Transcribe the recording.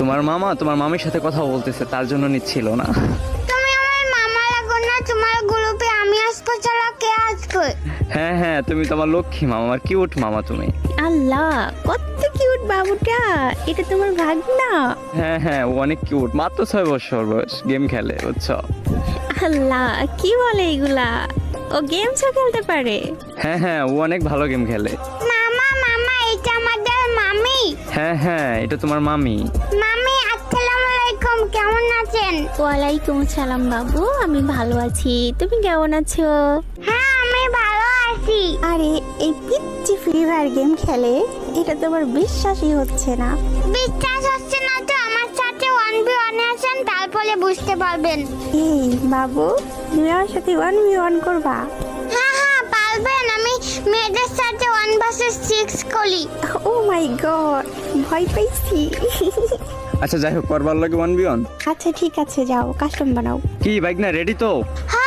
তোমার মামা তোমার মামির সাথে কথা বলতেছে, তার জন্য নিচ্ছিল না। তুমি আমার মামা লাগো না, তোমার গ্রুপে আমি আসবো, চলো কে আসবে? হ্যাঁ হ্যাঁ, তুমি তোমার লক্ষ্মী মামা, আমার কিউট মামা তুমি। আল্লাহ, কত কিউট বাবুটা, এটা তোমার ভাগনা? হ্যাঁ হ্যাঁ, ও অনেক কিউট, মাত্র 6 বছর বয়স, গেম খেলে বুঝছো। আল্লাহ, কি বলে এগুলা? ও গেমসও খেলতে পারে? হ্যাঁ হ্যাঁ, ও অনেক ভালো গেম খেলে। মামা মামা, এটা আমাদের মামি। হ্যাঁ হ্যাঁ, এটা তোমার মামি। মামি আসসালামু আলাইকুম, কেমন আছেন? ওয়ালাইকুম আসসালাম বাবু, আমি ভালো আছি, তুমি কেমন আছো? হ্যাঁ আমি ভালো আছি। আরে এই পিচ্চি ফ্রি ফায়ার গেম খেলে, এটা তোমার বিশ্বাসই হচ্ছে না। বিশ্বাস হচ্ছে না তো আমার সাথে 1v1 আছেন, তারপরে বুঝতে পারবেন। এই বাবু, তুমি আমার সাথে 1v1 করবা? হ্যাঁ হ্যাঁ পারবেন, আমি মেয়েদের সাথে 1 vs 6 করি। ও মাই গড, ভয় পাইছি। আচ্ছা যাই হোক, করবার লাগে 1v1। আচ্ছা ঠিক আছে, যাও কাস্টম বানাও। কি বাইক না রেডি তো? হ্যাঁ